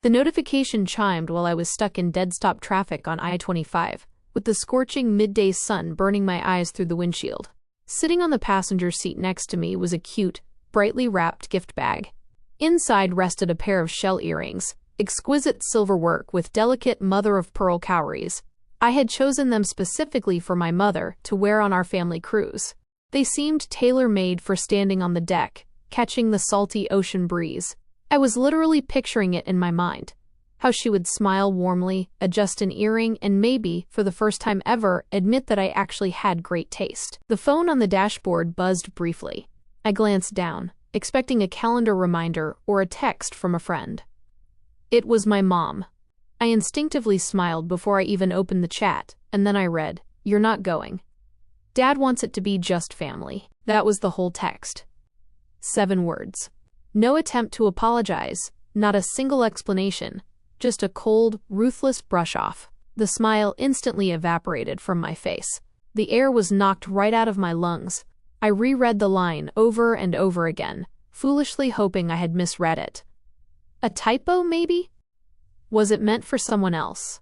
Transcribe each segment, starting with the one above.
The notification chimed while I was stuck in dead-stop traffic on I-25, with the scorching midday sun burning my eyes through the windshield. Sitting on the passenger seat next to me was a cute, brightly wrapped gift bag. Inside rested a pair of shell earrings, exquisite silver work with delicate mother-of-pearl cowries. I had chosen them specifically for my mother to wear on our family cruise. They seemed tailor-made for standing on the deck, catching the salty ocean breeze. I was literally picturing it in my mind. How she would smile warmly, adjust an earring, and maybe, for the first time ever, admit that I actually had great taste. The phone on the dashboard buzzed briefly. I glanced down, expecting a calendar reminder or a text from a friend. It was my mom. I instinctively smiled before I even opened the chat, and then I read, "You're not going. Dad wants it to be just family." That was the whole text. 7 words. No attempt to apologize, not a single explanation, just a cold, ruthless brush-off. The smile instantly evaporated from my face. The air was knocked right out of my lungs. I reread the line over and over again, foolishly hoping I had misread it. A typo, maybe? Was it meant for someone else?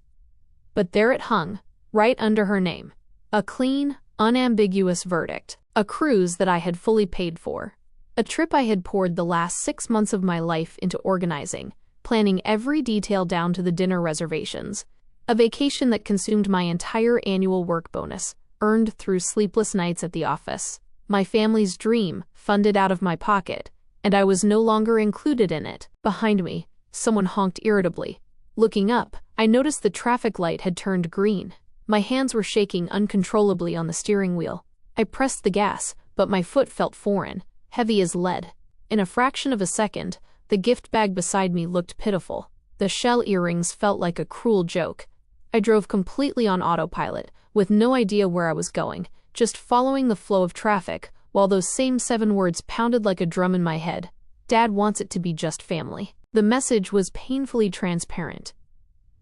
But there it hung, right under her name. A clean, unambiguous verdict. A cruise that I had fully paid for. A trip I had poured the last 6 months of my life into organizing, planning every detail down to the dinner reservations. A vacation that consumed my entire annual work bonus, earned through sleepless nights at the office. My family's dream, funded out of my pocket, and I was no longer included in it. Behind me, someone honked irritably. Looking up, I noticed the traffic light had turned green. My hands were shaking uncontrollably on the steering wheel. I pressed the gas, but my foot felt foreign, heavy as lead. In a fraction of a second, the gift bag beside me looked pitiful. The shell earrings felt like a cruel joke. I drove completely on autopilot, with no idea where I was going, just following the flow of traffic, while those same 7 words pounded like a drum in my head. Dad wants it to be just family. The message was painfully transparent.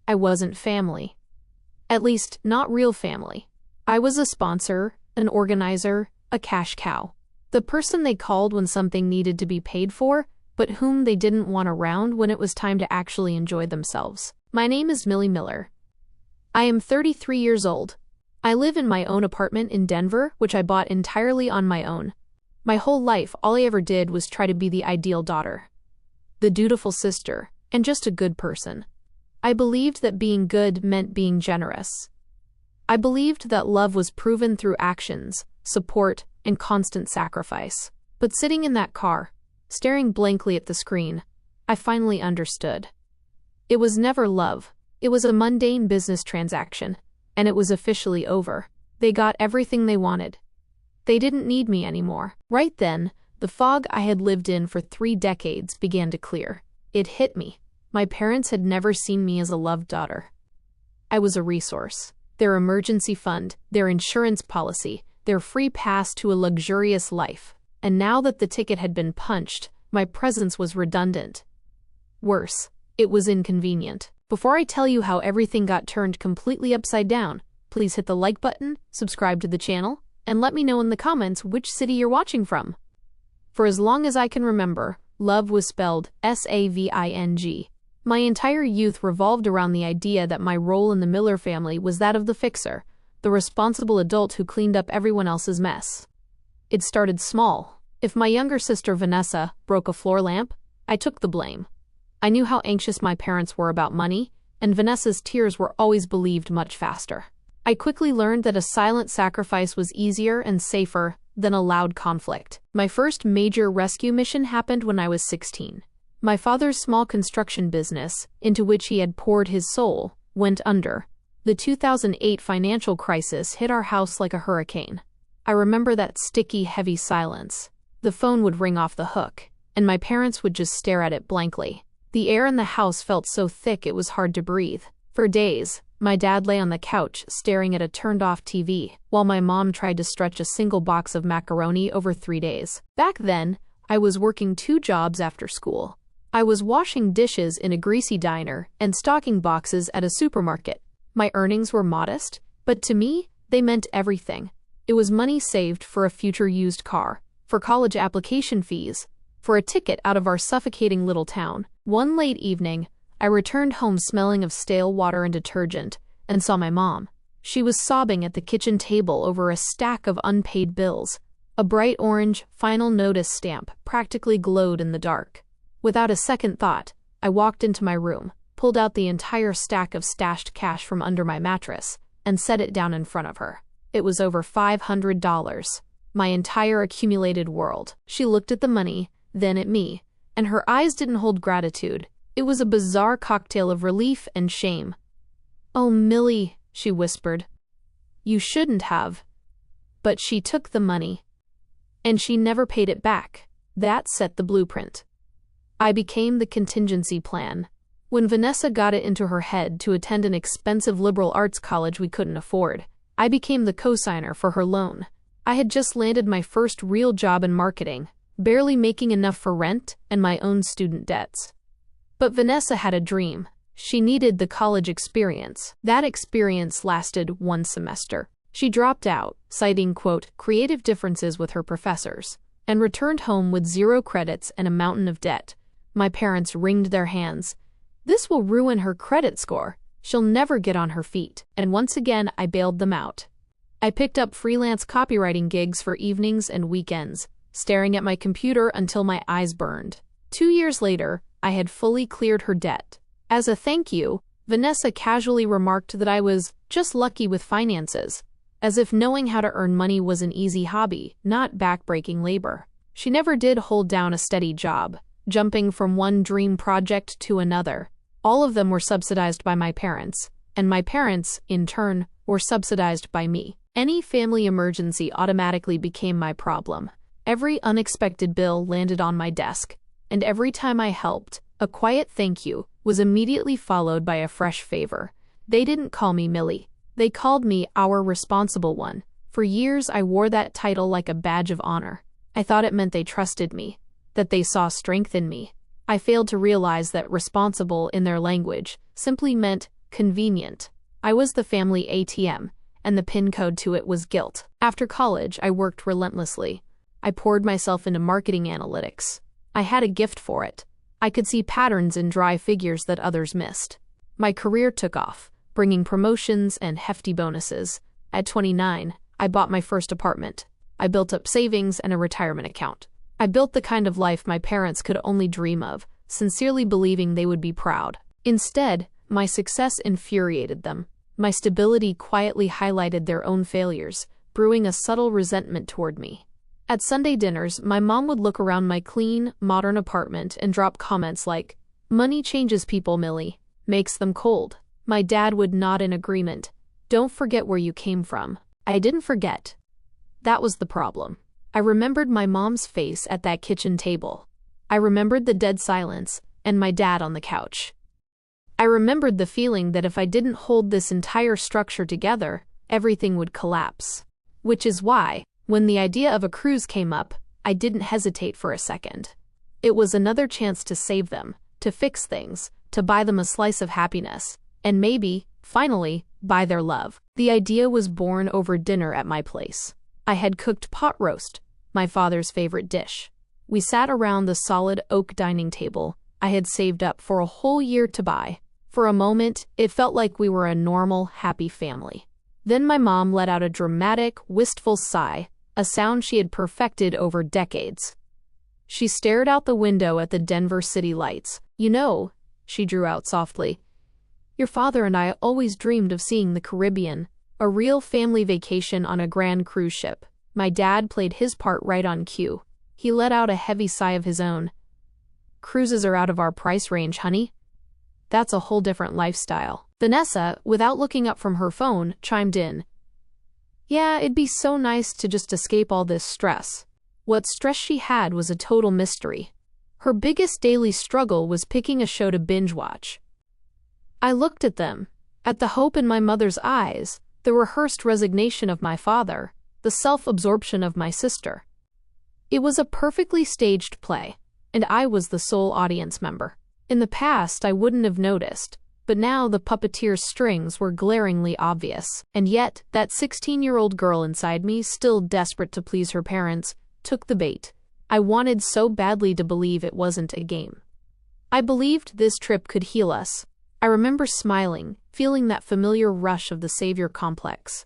I wasn't family. At least, not real family. I was a sponsor, an organizer, a cash cow. The person they called when something needed to be paid for, but whom they didn't want around when it was time to actually enjoy themselves. My name is Millie Miller. I am 33 years old. I live in my own apartment in Denver, which I bought entirely on my own. My whole life, all I ever did was try to be the ideal daughter, the dutiful sister, and just a good person. I believed that being good meant being generous. I believed that love was proven through actions, support, and constant sacrifice. But sitting in that car, staring blankly at the screen, I finally understood. It was never love. It was a mundane business transaction, and it was officially over. They got everything they wanted. They didn't need me anymore. Right then, the fog I had lived in for 3 decades began to clear. It hit me. My parents had never seen me as a loved daughter. I was a resource. Their emergency fund, their insurance policy, their free pass to a luxurious life. And now that the ticket had been punched, my presence was redundant. Worse, it was inconvenient. Before I tell you how everything got turned completely upside down, please hit the like button, subscribe to the channel, and let me know in the comments which city you're watching from. For as long as I can remember, love was spelled S-A-V-I-N-G. My entire youth revolved around the idea that my role in the Miller family was that of the fixer, the responsible adult who cleaned up everyone else's mess. It started small. If my younger sister Vanessa broke a floor lamp, I took the blame. I knew how anxious my parents were about money, and Vanessa's tears were always believed much faster. I quickly learned that a silent sacrifice was easier and safer than a loud conflict. My first major rescue mission happened when I was 16. My father's small construction business, into which he had poured his soul, went under. The 2008 financial crisis hit our house like a hurricane. I remember that sticky, heavy silence. The phone would ring off the hook, and my parents would just stare at it blankly. The air in the house felt so thick it was hard to breathe. For days, my dad lay on the couch staring at a turned-off TV, while my mom tried to stretch a single box of macaroni over 3 days. Back then, I was working 2 jobs after school. I was washing dishes in a greasy diner and stocking boxes at a supermarket. My earnings were modest, but to me, they meant everything. It was money saved for a future used car, for college application fees, for a ticket out of our suffocating little town. One late evening, I returned home smelling of stale water and detergent, and saw my mom. She was sobbing at the kitchen table over a stack of unpaid bills. A bright orange final notice stamp practically glowed in the dark. Without a second thought, I walked into my room, pulled out the entire stack of stashed cash from under my mattress, and set it down in front of her. It was over $500. My entire accumulated world. She looked at the money, then at me, and her eyes didn't hold gratitude. It was a bizarre cocktail of relief and shame. "Oh, Millie," she whispered. "You shouldn't have." But she took the money. And she never paid it back. That set the blueprint. I became the contingency plan. When Vanessa got it into her head to attend an expensive liberal arts college we couldn't afford, I became the cosigner for her loan. I had just landed my first real job in marketing, barely making enough for rent and my own student debts. But Vanessa had a dream. She needed the college experience. That experience lasted 1 semester. She dropped out, citing, quote, creative differences with her professors, and returned home with 0 credits and a mountain of debt. My parents wringed their hands. This will ruin her credit score. She'll never get on her feet. And once again, I bailed them out. I picked up freelance copywriting gigs for evenings and weekends, staring at my computer until my eyes burned. 2 years later, I had fully cleared her debt. As a thank you, Vanessa casually remarked that I was just lucky with finances, as if knowing how to earn money was an easy hobby, not backbreaking labor. She never did hold down a steady job, jumping from one dream project to another. All of them were subsidized by my parents, and my parents, in turn, were subsidized by me. Any family emergency automatically became my problem. Every unexpected bill landed on my desk, and every time I helped, a quiet thank you was immediately followed by a fresh favor. They didn't call me Millie. They called me our responsible one. For years, I wore that title like a badge of honor. I thought it meant they trusted me, that they saw strength in me. I failed to realize that responsible in their language simply meant convenient. I was the family ATM, and the PIN code to it was guilt. After college, I worked relentlessly. I poured myself into marketing analytics. I had a gift for it. I could see patterns in dry figures that others missed. My career took off, bringing promotions and hefty bonuses. At 29, I bought my first apartment. I built up savings and a retirement account. I built the kind of life my parents could only dream of, sincerely believing they would be proud. Instead, my success infuriated them. My stability quietly highlighted their own failures, brewing a subtle resentment toward me. At Sunday dinners, my mom would look around my clean, modern apartment and drop comments like, "Money changes people, Millie. Makes them cold." My dad would nod in agreement. "Don't forget where you came from." I didn't forget. That was the problem. I remembered my mom's face at that kitchen table. I remembered the dead silence and my dad on the couch. I remembered the feeling that if I didn't hold this entire structure together, everything would collapse. Which is why, when the idea of a cruise came up, I didn't hesitate for a second. It was another chance to save them, to fix things, to buy them a slice of happiness, and maybe, finally, buy their love. The idea was born over dinner at my place. I had cooked pot roast, my father's favorite dish. We sat around the solid oak dining table I had saved up for a whole year to buy. For a moment, it felt like we were a normal, happy family. Then my mom let out a dramatic, wistful sigh, a sound she had perfected over decades. She stared out the window at the Denver city lights. "You know," she drew out softly, "your father and I always dreamed of seeing the Caribbean, a real family vacation on a grand cruise ship." My dad played his part right on cue. He let out a heavy sigh of his own. "Cruises are out of our price range, honey. That's a whole different lifestyle." Vanessa, without looking up from her phone, chimed in. "Yeah, it'd be so nice to just escape all this stress." What stress she had was a total mystery. Her biggest daily struggle was picking a show to binge watch. I looked at them, at the hope in my mother's eyes, the rehearsed resignation of my father, the self-absorption of my sister. It was a perfectly staged play, and I was the sole audience member. In the past, I wouldn't have noticed, but now the puppeteer's strings were glaringly obvious. And yet, that 16-year-old girl inside me, still desperate to please her parents, took the bait. I wanted so badly to believe it wasn't a game. I believed this trip could heal us. I remember smiling, feeling that familiar rush of the savior complex.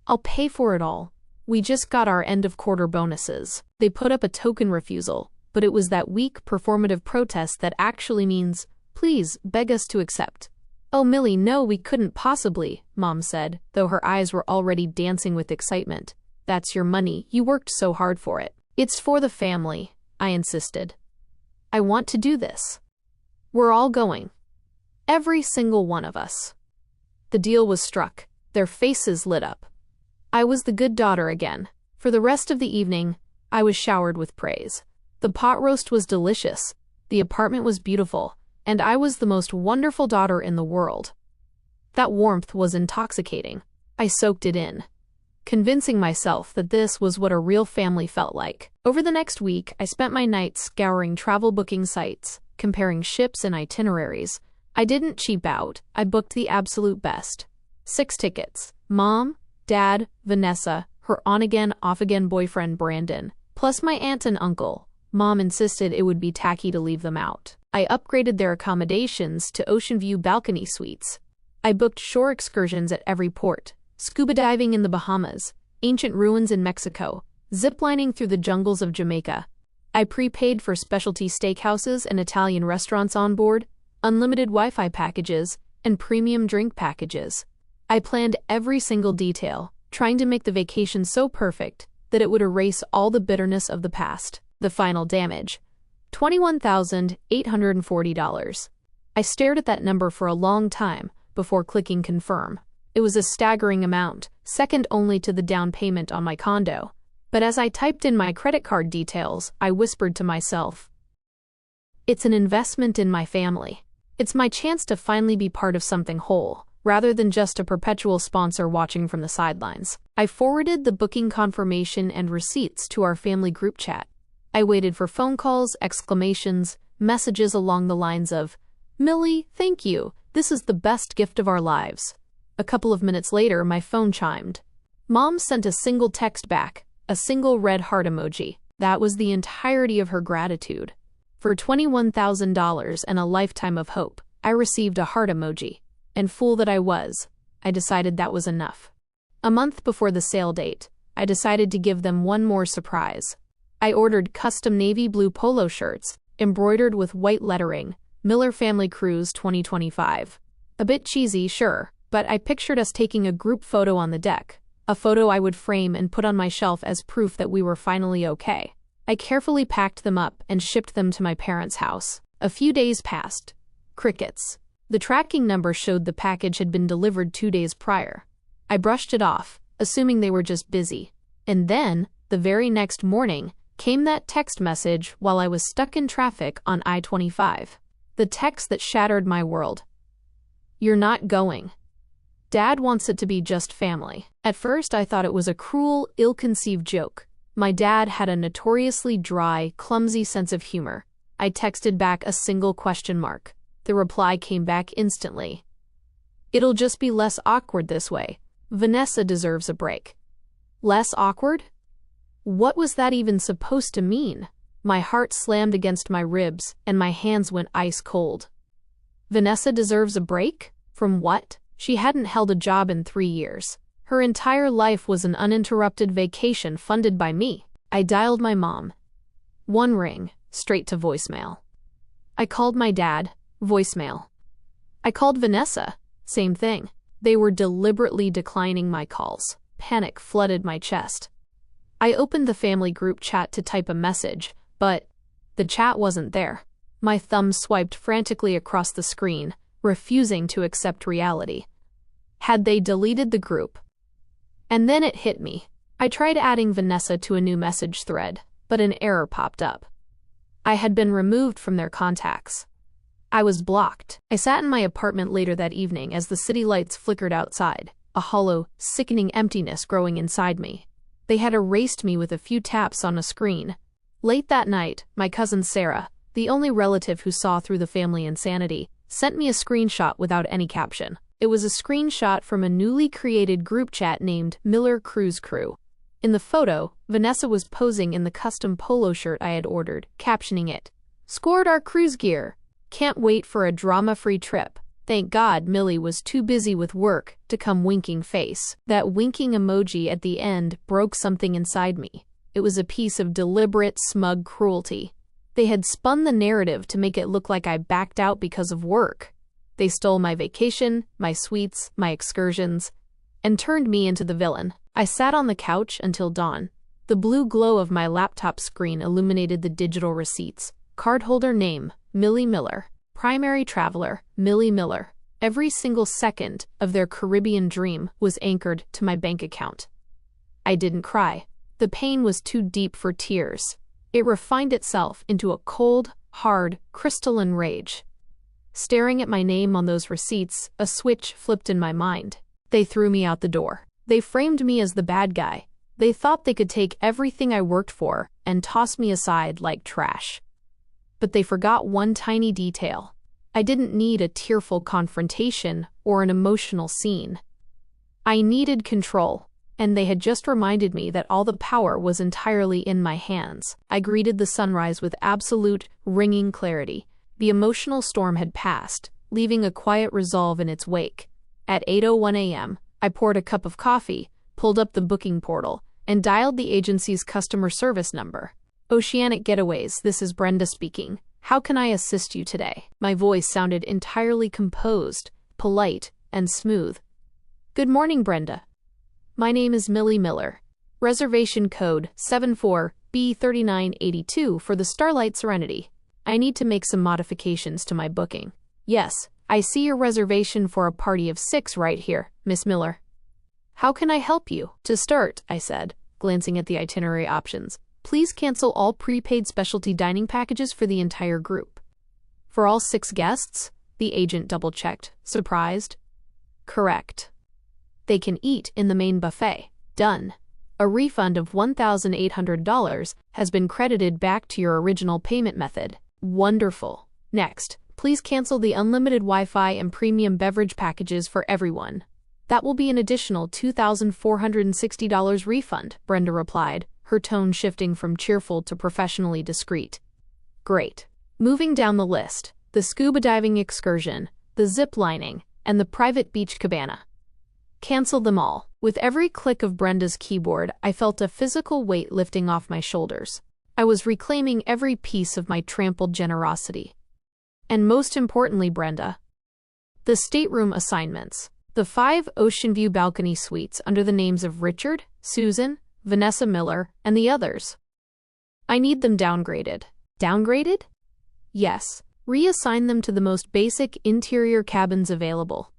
I'll pay for it all. We just got our end-of-quarter bonuses. They put up a token refusal, but it was that weak, performative protest that actually means, please, beg us to accept. Oh, Millie, no, we couldn't possibly, Mom said, though her eyes were already dancing with excitement. That's your money. You worked so hard for it. It's for the family, I insisted. I want to do this. We're all going. Every single one of us. The deal was struck. Their faces lit up. I was the good daughter again. For the rest of the evening, I was showered with praise. The pot roast was delicious, the apartment was beautiful, and I was the most wonderful daughter in the world. That warmth was intoxicating. I soaked it in, convincing myself that this was what a real family felt like. Over the next week, I spent my nights scouring travel booking sites, comparing ships and itineraries. I didn't cheap out. I booked the absolute best. 6 tickets. Mom, Dad, Vanessa, her on-again, off-again boyfriend Brandon, plus my aunt and uncle. Mom insisted it would be tacky to leave them out. I upgraded their accommodations to ocean view balcony suites. I booked shore excursions at every port, scuba diving in the Bahamas, ancient ruins in Mexico, ziplining through the jungles of Jamaica. I prepaid for specialty steakhouses and Italian restaurants on board, unlimited Wi-Fi packages, and premium drink packages. I planned every single detail, trying to make the vacation so perfect that it would erase all the bitterness of the past. The final damage: $21,840. I stared at that number for a long time before clicking confirm. It was a staggering amount, second only to the down payment on my condo. But as I typed in my credit card details, I whispered to myself, it's an investment in my family. It's my chance to finally be part of something whole, rather than just a perpetual sponsor watching from the sidelines. I forwarded the booking confirmation and receipts to our family group chat. I waited for phone calls, exclamations, messages along the lines of, Millie, thank you. This is the best gift of our lives. A couple of minutes later, my phone chimed. Mom sent a single text back, a single red heart emoji. That was the entirety of her gratitude. For $21,000 and a lifetime of hope, I received a heart emoji. And fool that I was, I decided that was enough. A month before the sale date, I decided to give them one more surprise. I ordered custom navy blue polo shirts, embroidered with white lettering, Miller Family Cruise 2025. A bit cheesy, sure, but I pictured us taking a group photo on the deck, a photo I would frame and put on my shelf as proof that we were finally okay. I carefully packed them up and shipped them to my parents' house. A few days passed. Crickets. The tracking number showed the package had been delivered 2 days prior. I brushed it off, assuming they were just busy. And then, the very next morning, came that text message while I was stuck in traffic on I-25. The text that shattered my world. You're not going. Dad wants it to be just family. At first, I thought it was a cruel, ill-conceived joke. My dad had a notoriously dry, clumsy sense of humor. I texted back a single question mark. The reply came back instantly. It'll just be less awkward this way. Vanessa deserves a break. Less awkward? What was that even supposed to mean? My heart slammed against my ribs, and my hands went ice cold. Vanessa deserves a break? From what? She hadn't held a job in 3 years. Her entire life was an uninterrupted vacation funded by me. I dialed my mom. 1 ring, straight to voicemail. I called my dad. Voicemail. I called Vanessa. Same thing. They were deliberately declining my calls. Panic flooded my chest. I opened the family group chat to type a message, but the chat wasn't there. My thumb swiped frantically across the screen, refusing to accept reality. Had they deleted the group? And then it hit me. I tried adding Vanessa to a new message thread, but an error popped up. I had been removed from their contacts. I was blocked. I sat in my apartment later that evening as the city lights flickered outside, a hollow, sickening emptiness growing inside me. They had erased me with a few taps on a screen. Late that night, my cousin Sarah, the only relative who saw through the family insanity, sent me a screenshot without any caption. It was a screenshot from a newly created group chat named Miller Cruise Crew. In the photo, Vanessa was posing in the custom polo shirt I had ordered, captioning it, "Scored our cruise gear." Can't wait for a drama-free trip. Thank God Millie was too busy with work to come winking face. That winking emoji at the end broke something inside me. It was a piece of deliberate, smug cruelty. They had spun the narrative to make it look like I backed out because of work. They stole my vacation, my sweets, my excursions, and turned me into the villain. I sat on the couch until dawn. The blue glow of my laptop screen illuminated the digital receipts. Cardholder name, Millie Miller. Primary traveler, Millie Miller. Every single second of their Caribbean dream was anchored to my bank account. I didn't cry. The pain was too deep for tears. It refined itself into a cold, hard, crystalline rage. Staring at my name on those receipts, a switch flipped in my mind. They threw me out the door. They framed me as the bad guy. They thought they could take everything I worked for and toss me aside like trash. But they forgot one tiny detail. I didn't need a tearful confrontation or an emotional scene. I needed control, and they had just reminded me that all the power was entirely in my hands. I greeted the sunrise with absolute, ringing clarity. The emotional storm had passed, leaving a quiet resolve in its wake. At 8:01 a.m., I poured a cup of coffee, pulled up the booking portal, and dialed the agency's customer service number. Oceanic Getaways, this is Brenda speaking. How can I assist you today? My voice sounded entirely composed, polite, and smooth. Good morning, Brenda. My name is Millie Miller. Reservation code 74B3982 for the Starlight Serenity. I need to make some modifications to my booking. Yes, I see your reservation for a party of 6 right here, Miss Miller. How can I help you? To start, I said, glancing at the itinerary options. Please cancel all prepaid specialty dining packages for the entire group. For all 6 guests? The agent double-checked, surprised. Correct. They can eat in the main buffet. Done. A refund of $1,800 has been credited back to your original payment method. Wonderful. Next, please cancel the unlimited Wi-Fi and premium beverage packages for everyone. That will be an additional $2,460 refund, Brenda replied, her tone shifting from cheerful to professionally discreet. Great. Moving down the list, the scuba diving excursion, the zip lining, and the private beach cabana. Cancel them all. With every click of Brenda's keyboard, I felt a physical weight lifting off my shoulders. I was reclaiming every piece of my trampled generosity. And most importantly, Brenda, the stateroom assignments. The 5 ocean view balcony suites under the names of Richard, Susan, Vanessa Miller, and the others. I need them downgraded. Downgraded? Yes. Reassign them to the most basic interior cabins available.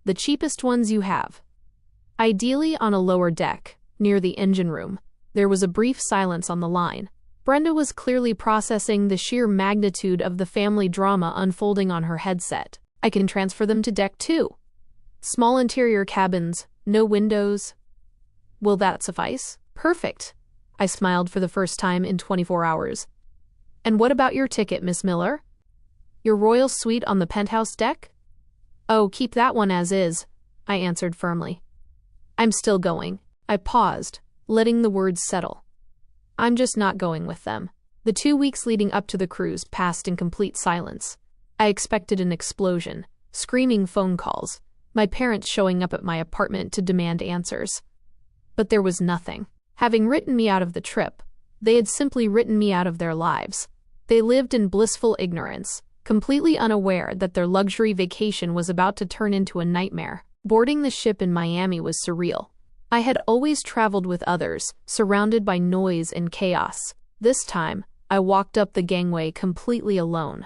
The cheapest ones you have. Ideally on a lower deck, near the engine room. There was a brief silence on the line. Brenda was clearly processing the sheer magnitude of the family drama unfolding on her headset. I can transfer them to deck 2. Small interior cabins, no windows. Will that suffice? Perfect. I smiled for the first time in 24 hours. And what about your ticket, Miss Miller? Your royal suite on the penthouse deck? Oh, keep that one as is, I answered firmly. I'm still going. I paused, letting the words settle. I'm just not going with them. The 2 weeks leading up to the cruise passed in complete silence. I expected an explosion, screaming phone calls, my parents showing up at my apartment to demand answers. But there was nothing. Having written me out of the trip, they had simply written me out of their lives. They lived in blissful ignorance, completely unaware that their luxury vacation was about to turn into a nightmare. Boarding the ship in Miami was surreal. I had always traveled with others, surrounded by noise and chaos. This time, I walked up the gangway completely alone.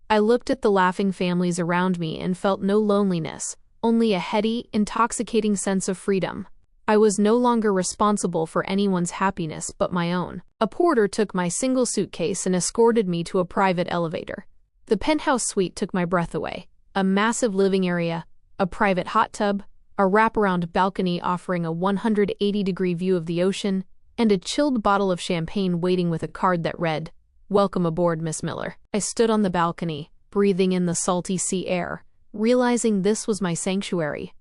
I looked at the laughing families around me and felt no loneliness, only a heady, intoxicating sense of freedom. I was no longer responsible for anyone's happiness but my own. A porter took my single suitcase and escorted me to a private elevator. The penthouse suite took my breath away. A massive living area, a private hot tub, a wraparound balcony offering a 180-degree view of the ocean, and a chilled bottle of champagne waiting with a card that read, "Welcome aboard, Miss Miller." I stood on the balcony, breathing in the salty sea air, realizing this was my sanctuary.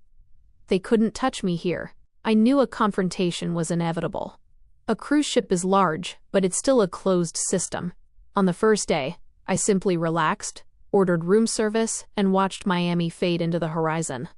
They couldn't touch me here. I knew a confrontation was inevitable. A cruise ship is large, but it's still a closed system. On the first day, I simply relaxed, ordered room service, and watched Miami fade into the horizon.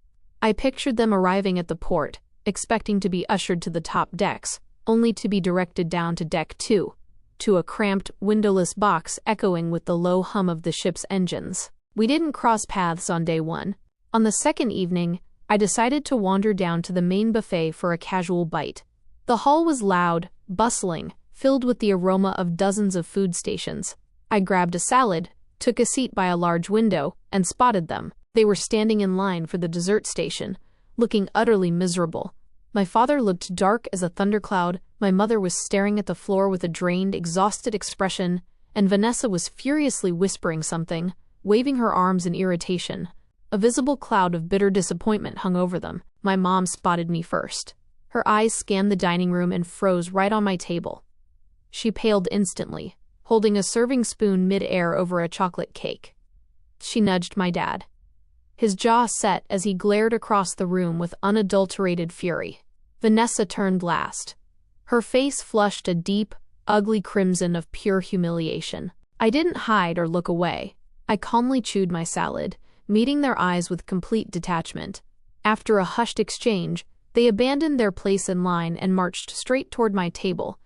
I pictured them arriving at the port, expecting to be ushered to the top decks, only to be directed down to Deck 2, to a cramped, windowless box echoing with the low hum of the ship's engines. We didn't cross paths on day 1. On the second evening, I decided to wander down to the main buffet for a casual bite. The hall was loud, bustling, filled with the aroma of dozens of food stations. I grabbed a salad, took a seat by a large window, and spotted them. They were standing in line for the dessert station, looking utterly miserable. My father looked dark as a thundercloud, my mother was staring at the floor with a drained, exhausted expression, and Vanessa was furiously whispering something, waving her arms in irritation. A visible cloud of bitter disappointment hung over them. My mom spotted me first. Her eyes scanned the dining room and froze right on my table. She paled instantly, holding a serving spoon mid-air over a chocolate cake. She nudged my dad. His jaw set as he glared across the room with unadulterated fury. Vanessa turned last. Her face flushed a deep, ugly crimson of pure humiliation. I didn't hide or look away. I calmly chewed my salad, meeting their eyes with complete detachment. After a hushed exchange, they abandoned their place in line and marched straight toward my table.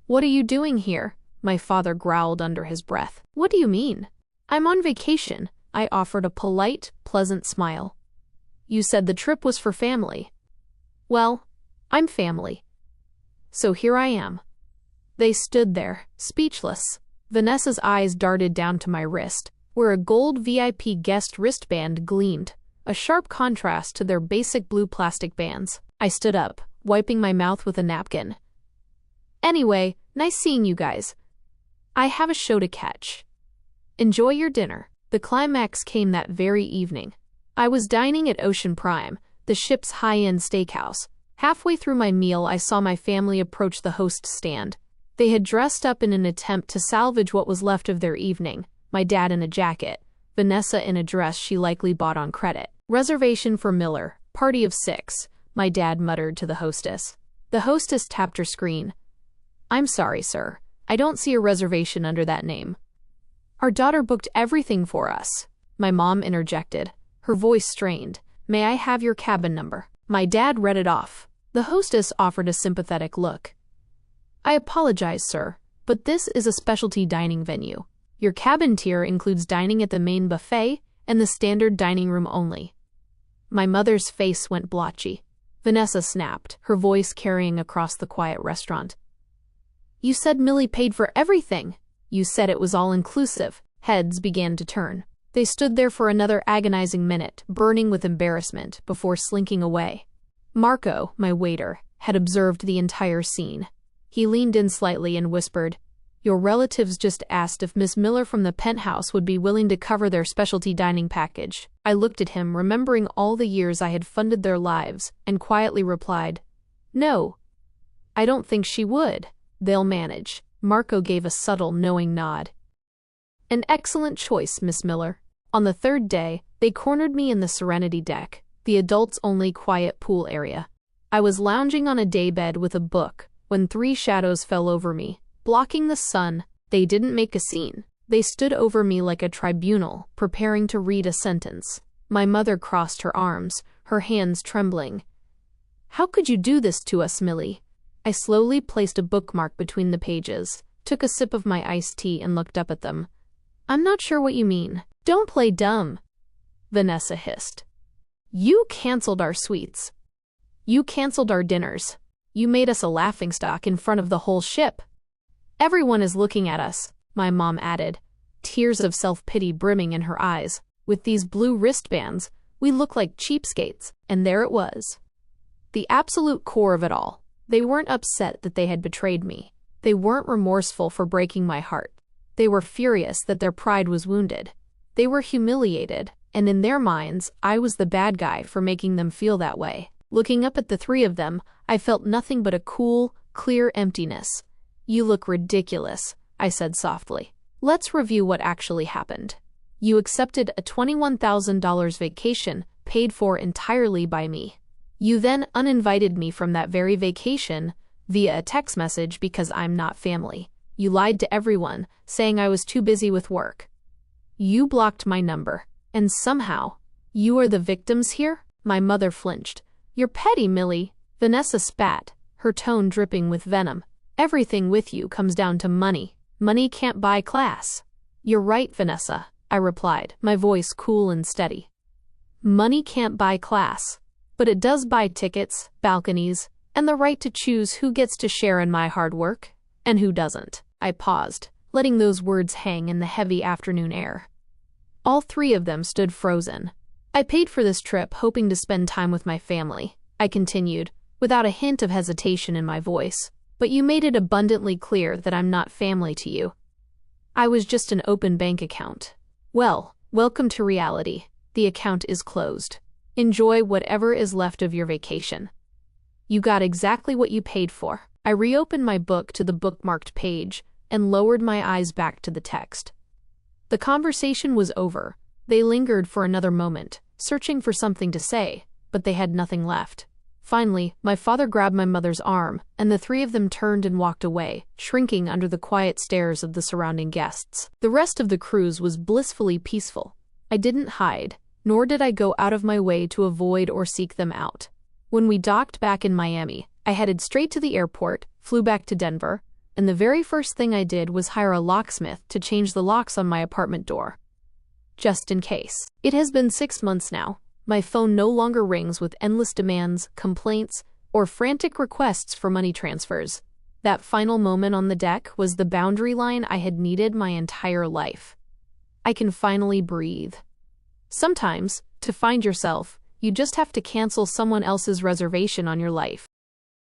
"What are you doing here?" my father growled under his breath. "What do you mean?" "I'm on vacation," I offered a polite, pleasant smile. "You said the trip was for family." "Well, I'm family. So here I am." They stood there, speechless. Vanessa's eyes darted down to my wrist, where a gold VIP guest wristband gleamed, a sharp contrast to their basic blue plastic bands. I stood up, wiping my mouth with a napkin. "Anyway, nice seeing you guys. I have a show to catch. Enjoy your dinner." The climax came that very evening. I was dining at Ocean Prime, the ship's high-end steakhouse. Halfway through my meal, I saw my family approach the host stand. They had dressed up in an attempt to salvage what was left of their evening, my dad in a jacket, Vanessa in a dress she likely bought on credit. "Reservation for Miller, party of 6, my dad muttered to the hostess. The hostess tapped her screen. "I'm sorry, sir. I don't see a reservation under that name." "Our daughter booked everything for us," my mom interjected, her voice strained. "May I have your cabin number?" My dad read it off. The hostess offered a sympathetic look. "I apologize, sir, but this is a specialty dining venue. Your cabin tier includes dining at the main buffet and the standard dining room only." My mother's face went blotchy. Vanessa snapped, her voice carrying across the quiet restaurant. "You said Millie paid for everything. You said it was all-inclusive." Heads began to turn. They stood there for another agonizing minute, burning with embarrassment, before slinking away. Marco, my waiter, had observed the entire scene. He leaned in slightly and whispered, "Your relatives just asked if Miss Miller from the penthouse would be willing to cover their specialty dining package." I looked at him, remembering all the years I had funded their lives, and quietly replied, "No, I don't think she would. They'll manage." Marco gave a subtle, knowing nod. "An excellent choice, Miss Miller." On the third day, they cornered me in the Serenity deck, the adults-only quiet pool area. I was lounging on a daybed with a book when 3 shadows fell over me, blocking the sun. They didn't make a scene. They stood over me like a tribunal, preparing to read a sentence. My mother crossed her arms, her hands trembling. "How could you do this to us, Millie?" I slowly placed a bookmark between the pages, took a sip of my iced tea and looked up at them. "I'm not sure what you mean." "Don't play dumb," Vanessa hissed. "You canceled our suites. You canceled our dinners. You made us a laughingstock in front of the whole ship. Everyone is looking at us," my mom added, tears of self-pity brimming in her eyes. "With these blue wristbands, we look like cheapskates." And there it was. The absolute core of it all. They weren't upset that they had betrayed me. They weren't remorseful for breaking my heart. They were furious that their pride was wounded. They were humiliated, and in their minds, I was the bad guy for making them feel that way. Looking up at the 3 of them, I felt nothing but a cool, clear emptiness. "You look ridiculous," I said softly. "Let's review what actually happened. You accepted a $21,000 vacation paid for entirely by me. You then uninvited me from that very vacation via a text message because I'm not family. You lied to everyone, saying I was too busy with work. You blocked my number, and somehow, you are the victims here? My mother flinched. You're petty, Millie. Vanessa spat, her tone dripping with venom. Everything with you comes down to money. Money can't buy class. You're right, Vanessa, I replied, my voice cool and steady. Money can't buy class, but it does buy tickets, balconies, and the right to choose who gets to share in my hard work, and who doesn't. I paused, letting those words hang in the heavy afternoon air. All three of them stood frozen. I paid for this trip hoping to spend time with my family, I continued, without a hint of hesitation in my voice. But you made it abundantly clear that I'm not family to you. I was just an open bank account. Well, welcome to reality. The account is closed. Enjoy whatever is left of your vacation. You got exactly what you paid for. I reopened my book to the bookmarked page and lowered my eyes back to the text. The conversation was over. They lingered for another moment, searching for something to say, but they had nothing left. Finally, my father grabbed my mother's arm, and the three of them turned and walked away, shrinking under the quiet stares of the surrounding guests. The rest of the cruise was blissfully peaceful. I didn't hide, nor did I go out of my way to avoid or seek them out. When we docked back in Miami, I headed straight to the airport, flew back to Denver, and the very first thing I did was hire a locksmith to change the locks on my apartment door. Just in case. It has been 6 months now. My phone no longer rings with endless demands, complaints, or frantic requests for money transfers. That final moment on the deck was the boundary line I had needed my entire life. I can finally breathe. Sometimes, to find yourself, you just have to cancel someone else's reservation on your life.